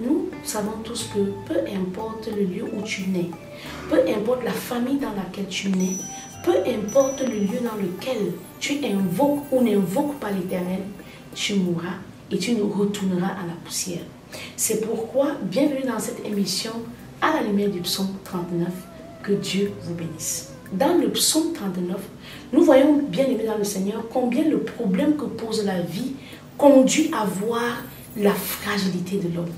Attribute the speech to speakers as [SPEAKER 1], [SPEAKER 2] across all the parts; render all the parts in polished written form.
[SPEAKER 1] nous savons tous que peu importe le lieu où tu nais, peu importe la famille dans laquelle tu nais, peu importe le lieu dans lequel tu invoques ou n'invoques pas l'Éternel, tu mourras et tu nous retourneras à la poussière. C'est pourquoi, bienvenue dans cette émission à la lumière du psaume 39, que Dieu vous bénisse. Dans le psaume 39, nous voyons, bien aimés dans le Seigneur, combien le problème que pose la vie conduit à voir la fragilité de l'homme.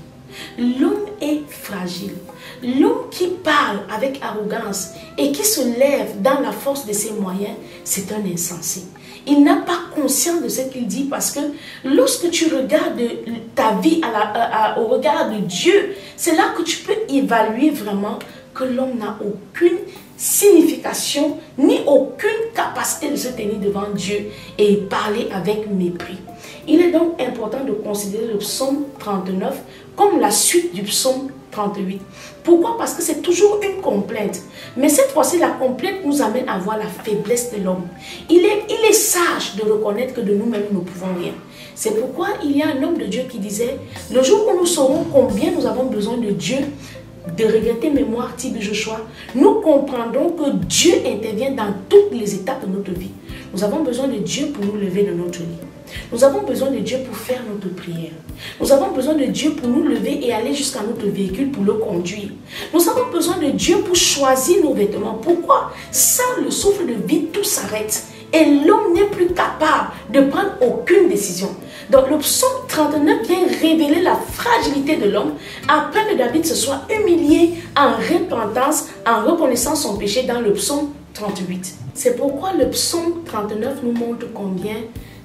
[SPEAKER 1] L'homme est fragile. L'homme qui parle avec arrogance et qui se lève dans la force de ses moyens, c'est un insensé. Il n'a pas conscience de ce qu'il dit parce que lorsque tu regardes ta vie au regard de Dieu, c'est là que tu peux évaluer vraiment que l'homme n'a aucune signification ni aucune capacité de se tenir devant Dieu et parler avec mépris. Il est donc important de considérer le psaume 39 comme la suite du psaume 38. Pourquoi? Parce que c'est toujours une complainte. Mais cette fois-ci, la complainte nous amène à voir la faiblesse de l'homme. Il est sage de reconnaître que de nous-mêmes, nous ne pouvons rien. C'est pourquoi il y a un homme de Dieu qui disait, le jour où nous saurons combien nous avons besoin de Dieu, de regretter mémoire, Tibi Joshua, nous comprendrons que Dieu intervient dans toutes les étapes de notre vie. Nous avons besoin de Dieu pour nous lever de notre lit. Nous avons besoin de Dieu pour faire notre prière. Nous avons besoin de Dieu pour nous lever et aller jusqu'à notre véhicule pour le conduire. Nous avons besoin de Dieu pour choisir nos vêtements. Pourquoi? Sans le souffle de vie, tout s'arrête. Et l'homme n'est plus capable de prendre aucune décision. Donc le psaume 39 vient révéler la fragilité de l'homme après que David se soit humilié en repentance, en reconnaissant son péché dans le psaume 38. C'est pourquoi le psaume 39 nous montre combien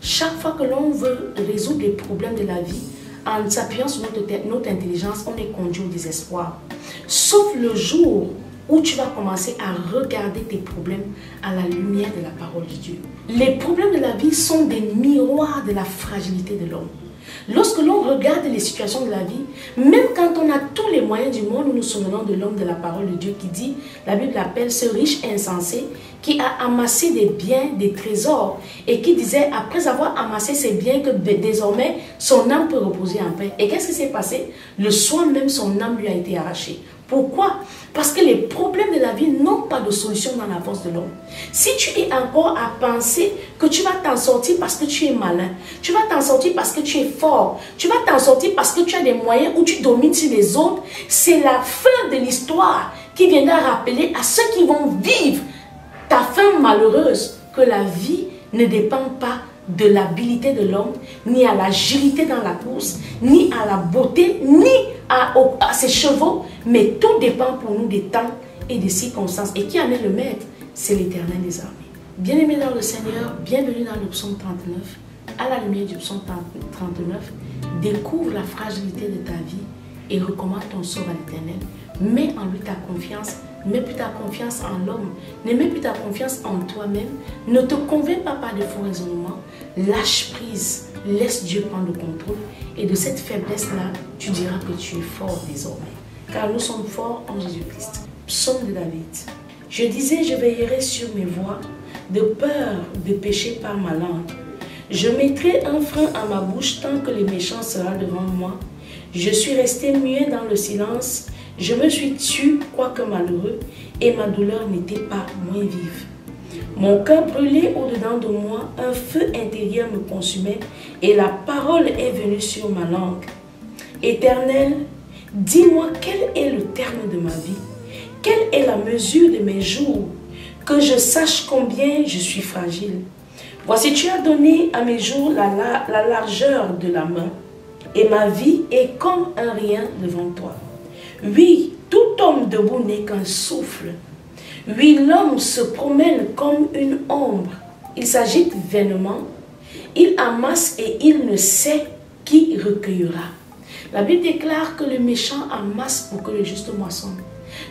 [SPEAKER 1] chaque fois que l'on veut résoudre les problèmes de la vie, en s'appuyant sur notre intelligence, on est conduit au désespoir. Sauf le jour où tu vas commencer à regarder tes problèmes à la lumière de la parole de Dieu. Les problèmes de la vie sont des miroirs de la fragilité de l'homme. Lorsque l'on regarde les situations de la vie, même quand on a tous les moyens du monde, nous nous souvenons de l'homme de la parole de Dieu qui dit, la Bible l'appelle ce riche insensé qui a amassé des biens, des trésors et qui disait après avoir amassé ses biens que désormais son âme peut reposer en paix. Et qu'est-ce qui s'est passé? Le soir même son âme lui a été arrachée. Pourquoi? Parce que les problèmes de la vie n'ont pas de solution dans la force de l'homme. Si tu es encore à penser que tu vas t'en sortir parce que tu es malin, tu vas t'en sortir parce que tu es fort, tu vas t'en sortir parce que tu as des moyens où tu domines sur les autres, c'est la fin de l'histoire qui viendra rappeler à ceux qui vont vivre ta fin malheureuse que la vie ne dépend pas de l'habilité de l'homme, ni à l'agilité dans la course, ni à la beauté, ni à ses chevaux, mais tout dépend pour nous des temps et des circonstances. Et qui en est le maître? C'est l'Éternel des armées. Bien-aimé dans le Seigneur, bienvenue dans le psaume 39. À la lumière du psaume 39, découvre la fragilité de ta vie et recommande ton sort à l'Éternel. Mets en lui ta confiance. Ne mets plus ta confiance en l'homme. Ne mets plus ta confiance en toi-même. Ne te convainc pas par de faux raisonnements. Lâche prise. Laisse Dieu prendre le contrôle. Et de cette faiblesse-là, tu diras que tu es fort désormais. Car nous sommes forts en Jésus-Christ. Psaume de David. Je disais, je veillerai sur mes voies, de peur de pécher par ma langue. Je mettrai un frein à ma bouche tant que le méchant sera devant moi. Je suis resté muet dans le silence. Je me suis tue, quoique malheureux, et ma douleur n'était pas moins vive. Mon cœur brûlait au-dedans de moi, un feu intérieur me consumait, et la parole est venue sur ma langue. Éternel, dis-moi quel est le terme de ma vie, quelle est la mesure de mes jours, que je sache combien je suis fragile. Voici, tu as donné à mes jours la largeur de la main, et ma vie est comme un rien devant toi. Oui, tout homme debout n'est qu'un souffle. Oui, l'homme se promène comme une ombre. Il s'agite vainement. Il amasse et il ne sait qui recueillera. La Bible déclare que le méchant amasse pour que le juste moissonne.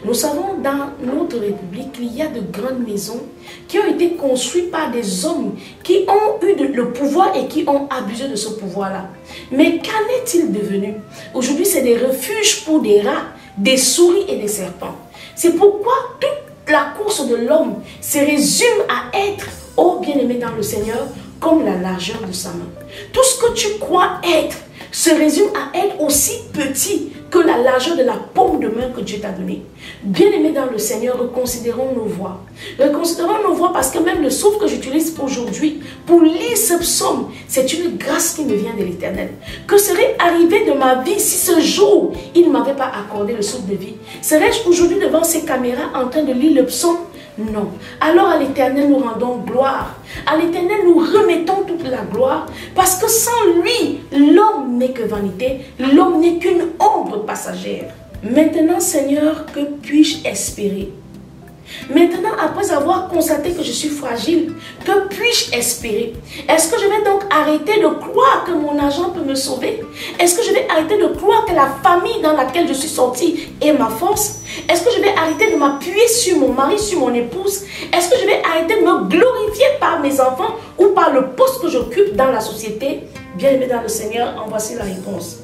[SPEAKER 1] Nous savons dans notre République qu'il y a de grandes maisons qui ont été construites par des hommes qui ont eu le pouvoir et qui ont abusé de ce pouvoir-là. Mais qu'en est-il devenu? Aujourd'hui, c'est des refuges pour des rats, des souris et des serpents. C'est pourquoi toute la course de l'homme se résume à être, ô bien-aimé dans le Seigneur, comme la largeur de sa main. Tout ce que tu crois être se résume à être aussi petit que la largeur de la paume de main que Dieu t'a donnée. Bien-aimés dans le Seigneur, reconsidérons nos voies. Reconsidérons nos voies parce que même le souffle que j'utilise aujourd'hui pour lire ce psaume, c'est une grâce qui me vient de l'Éternel. Que serait arrivé de ma vie si ce jour, il ne m'avait pas accordé le souffle de vie? Serais-je aujourd'hui devant ces caméras en train de lire le psaume? Non. Alors à l'Éternel, nous rendons gloire. À l'Éternel, nous remettons toute la gloire. Parce que sans lui, l'homme n'est que vanité. L'homme n'est qu'une ombre passagère. Maintenant, Seigneur, que puis-je espérer? Maintenant, après avoir constaté que je suis fragile, que puis-je espérer? Est-ce que je vais donc arrêter de croire que mon argent peut me sauver? Est-ce que je vais arrêter de croire que la famille dans laquelle je suis sortie est ma force? Est-ce que je vais arrêter de m'appuyer sur mon mari, sur mon épouse? Est-ce que je vais arrêter de me glorifier par mes enfants ou par le poste que j'occupe dans la société? Bien-aimé dans le Seigneur, en voici la réponse.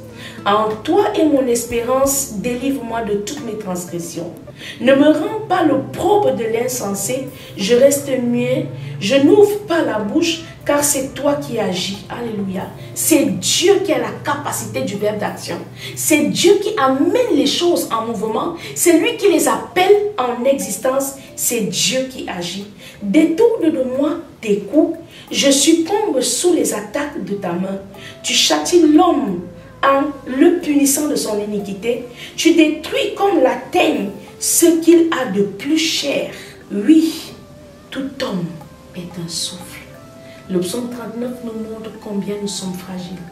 [SPEAKER 1] En toi est mon espérance, délivre-moi de toutes mes transgressions. Ne me rends pas l'opprobre de l'insensé, je reste muet, je n'ouvre pas la bouche, car c'est toi qui agis. Alléluia. C'est Dieu qui a la capacité du verbe d'action. C'est Dieu qui amène les choses en mouvement. C'est lui qui les appelle en existence. C'est Dieu qui agit. Détourne de moi tes coups, je succombe sous les attaques de ta main. Tu châties l'homme en le punissant de son iniquité, tu détruis comme la teigne ce qu'il a de plus cher. Oui, tout homme est un souffle. Le psaume 39 nous montre combien nous sommes fragiles,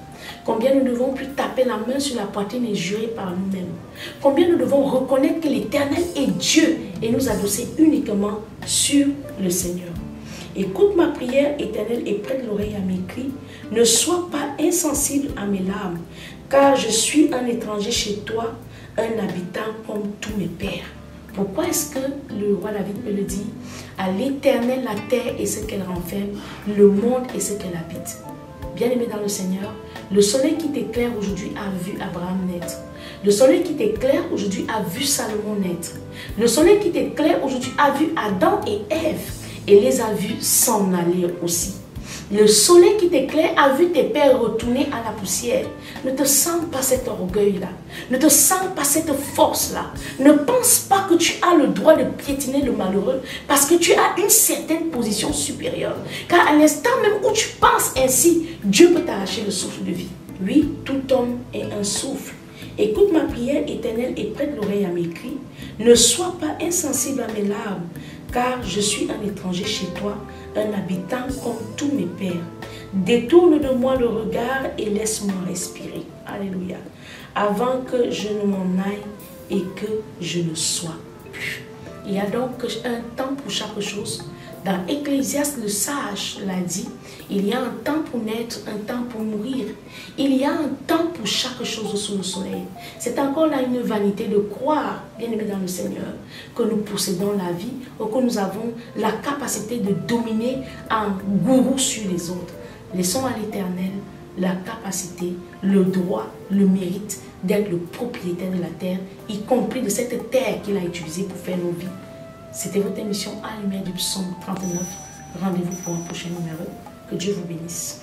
[SPEAKER 1] combien nous devons plus taper la main sur la poitrine et jurer par nous-mêmes, combien nous devons reconnaître que l'Éternel est Dieu et nous adosser uniquement sur le Seigneur. Écoute ma prière, Éternel, et prête l'oreille à mes cris. Ne sois pas insensible à mes larmes, car je suis un étranger chez toi, un habitant comme tous mes pères. Pourquoi est-ce que le roi David me le dit? À l'Éternel, la terre et ce qu'elle renferme, le monde et ce qu'elle habite. Bien-aimé dans le Seigneur, le soleil qui t'éclaire aujourd'hui a vu Abraham naître. Le soleil qui t'éclaire aujourd'hui a vu Salomon naître. Le soleil qui t'éclaire aujourd'hui a vu Adam et Ève et les a vus s'en aller aussi. Le soleil qui t'éclaire a vu tes pères retourner à la poussière. Ne te sens pas cet orgueil-là. Ne te sens pas cette force-là. Ne pense pas que tu as le droit de piétiner le malheureux parce que tu as une certaine position supérieure. Car à l'instant même où tu penses ainsi, Dieu peut t'arracher le souffle de vie. Oui, tout homme est un souffle. Écoute ma prière, Éternel, et prête l'oreille à mes cris. Ne sois pas insensible à mes larmes, car je suis un étranger chez toi, un habitant comme tous mes pères. Détourne de moi le regard et laisse-moi respirer. Alléluia. Avant que je ne m'en aille et que je ne sois plus. Il y a donc un temps pour chaque chose. Dans Ecclésiaste, le sage l'a dit, il y a un temps pour naître, un temps pour mourir. Il y a un temps pour chaque chose sous le soleil. C'est encore là une vanité de croire, bien aimé dans le Seigneur, que nous possédons la vie ou que nous avons la capacité de dominer en gourou sur les autres. Laissons à l'Éternel la capacité, le droit, le mérite d'être le propriétaire de la terre, y compris de cette terre qu'il a utilisée pour faire nos vies. C'était votre émission à la lumière du psaume 39. Rendez-vous pour un prochain numéro. Que Dieu vous bénisse.